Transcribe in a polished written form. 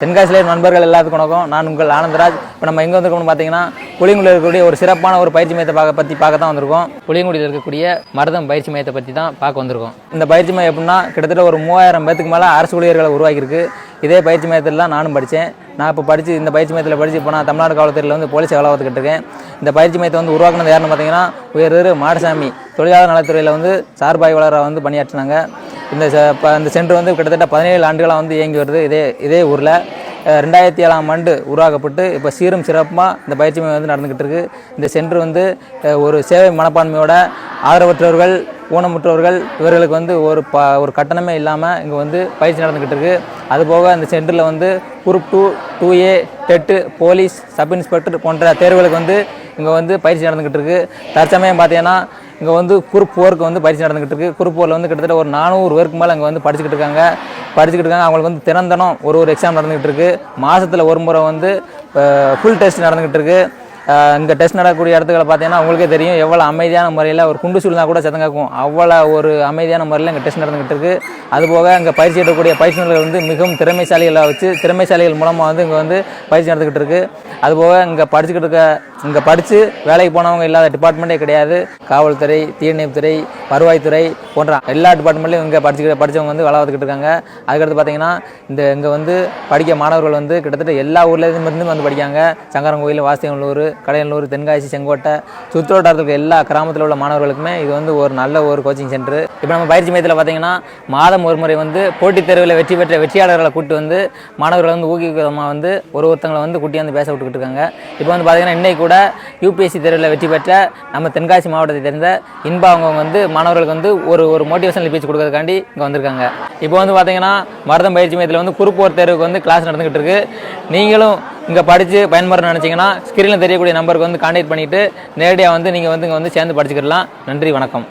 தென்காசிலே நண்பர்கள் எல்லாத்துக்கும் வணக்கம். நான் உங்கள் ஆனந்தராஜ். இப்போ நம்ம எங்கே வந்திருக்கோம்னு பார்த்தீங்கன்னா, புளியங்குடியில் இருக்கக்கூடிய ஒரு சிறப்பான ஒரு பயிற்சி மையத்தை பார்க்க தான் வந்திருக்கோம். புளியங்குடியில் இருக்கக்கூடிய மருதம் பயிற்சி மையத்தை பற்றி தான் பார்க்க வந்திருக்கோம். இந்த பயிற்சி மையம் எப்படின்னா, கிட்டத்தட்ட ஒரு 3000 பேத்துக்கு மேலே அரசு ஊழியர்களை உருவாக்கியிருக்கு. இதே பயிற்சி மையத்தில் தான் நானும் படித்தேன். நான் இப்போ இந்த பயிற்சி மையத்தில் படித்து இப்போ நான் தமிழ்நாடு காவல்துறையில் வந்து போலீஸ் வேலை பார்த்துக்கிட்டு இருக்கேன். இந்த பயிற்சி மையத்தை வந்து உருவாக்குனது யாருன்னு பார்த்தீங்கன்னா, உயர் மாடசாமி தொழிலாளர் நலத்துறையில் வந்து சார்பாய்வாளராக வந்து பணியாற்றினாங்க. இந்த சென்டர் வந்து கிட்டத்தட்ட 17 ஆண்டுகளாக வந்து இயங்கி வருது. இதே ஊரில் 2007ஆம் ஆண்டு உருவாக்கப்பட்டு இப்போ சீரும் சிறப்பாக இந்த பயிற்சி மையம் வந்து நடந்துக்கிட்டு இருக்குது. இந்த சென்டர் வந்து ஒரு சேவை மனப்பான்மையோட ஆதரவற்றவர்கள், ஊனமுற்றவர்கள் இவர்களுக்கு வந்து ஒரு கட்டணமே இல்லாமல் இங்கே வந்து பயிற்சி நடந்துக்கிட்டு இருக்குது. அதுபோக இந்த சென்டரில் வந்து group 2, 2A, TET, police, sub inspector போன்ற தேர்வுகளுக்கு வந்து இங்கே வந்து பயிற்சி நடந்துக்கிட்டு இருக்குது. தற்சமயம் பார்த்தீங்கன்னா இங்கே வந்து குரூப் 4க்கு வந்து பயிற்சி நடந்துக்கிட்டு இருக்குது. குரூப் 4ல் வந்து கிட்டத்தட்ட ஒரு 400 பேருக்கு மேலே இங்கே வந்து படிச்சுக்கிட்டு இருக்காங்க. அவங்களுக்கு வந்து தினந்தனம் ஒரு எக்ஸாம் நடந்துக்கிட்டு இருக்குது. மாதத்தில் ஒரு முறை வந்து ஃபுல் டெஸ்ட் நடந்துக்கிட்டு இருக்குது. இங்கே டெஸ்ட் நடக்கக்கூடிய இடத்துக்களை பார்த்தீங்கன்னா உங்களுக்கே தெரியும் எவ்வளோ அமைதியான முறையில் ஒரு குண்டு சூழ்நிலை கூட சத்தம் கேட்கும். அவ்வளோ ஒரு அமைதியான முறையில் இங்கே டெஸ்ட் நடந்துக்கிட்டு இருக்குது. அதுபோக இங்கே பயிற்சி எடுக்கக்கூடிய பயிற்சியாளர்கள் வந்து மிகவும் திறமைசாலிகள் மூலமாக வந்து இங்கே வந்து பயிற்சி நடந்துக்கிட்டு இருக்குது. அதுபோக இங்கே படித்து வேலைக்கு போனவங்க இல்லாத டிபார்ட்மெண்ட்டே கிடையாது. காவல்துறை, தீயணைப்புத்துறை, வருவாய்த்துறை போன்ற எல்லா டிபார்ட்மெண்ட்லையும் இங்கே படித்தவங்க வந்து வேலை பார்த்துக்கிட்டு இருக்காங்க. அதுக்கடுத்து பார்த்தீங்கன்னா இங்கே வந்து படிக்க மாணவர்கள் வந்து கிட்டத்தட்ட எல்லா ஊர்லேருந்து வந்து படிக்காங்க. சங்கரங்கோயில், வாசியங்களூர், கடையனூர், தென்காசி, செங்கோட்டை சுற்றுவட்டாரத்துக்கு எல்லா கிராமத்தில் உள்ள மாணவர்களுக்குமே இது வந்து ஒரு நல்ல ஒரு கோச்சிங் சென்டர். இப்போ நம்ம பயிற்சி மையத்தில் பார்த்தீங்கன்னா மாதம் ஒரு முறை வந்து போட்டித் தேர்வில் வெற்றி பெற்ற வெற்றியாளர்களை கூட்டி வந்து மாணவர்களை வந்து ஊக்குவிதமாக வந்து ஒருத்தங்களை வந்து கூட்டி வந்து பேச விட்டுக்கிட்டு இருக்காங்க. இப்போ வந்து பார்த்தீங்கன்னா இன்னைக்கு கூட UPSC தேர்வில் வெற்றி பெற்ற நம்ம தென்காசி மாவட்டத்தை சேர்ந்த இன்பா அவங்க வந்து மாணவர்களுக்கு வந்து ஒரு மோட்டிவேஷனல் ஸ்பீச் கொடுக்கறதுக்காண்டி இங்கே வந்திருக்காங்க. இப்போ வந்து பார்த்தீங்கன்னா மருதம் பயிற்சி மையத்தில் வந்து குரூப் 4 தேர்வுக்கு வந்து கிளாஸ் நடந்துகிட்டு இருக்கு. நீங்களும் இங்கே படித்து பயன்பெறணும்னு நினச்சிங்கன்னா ஸ்க்ரீனில் தெரியக்கூடிய நம்பருக்கு வந்து கான்டாக்ட் பண்ணிவிட்டு நேரடியாக வந்து நீங்கள் வந்து இங்கே வந்து சேர்ந்து படிச்சுக்கிடலாம். நன்றி, வணக்கம்.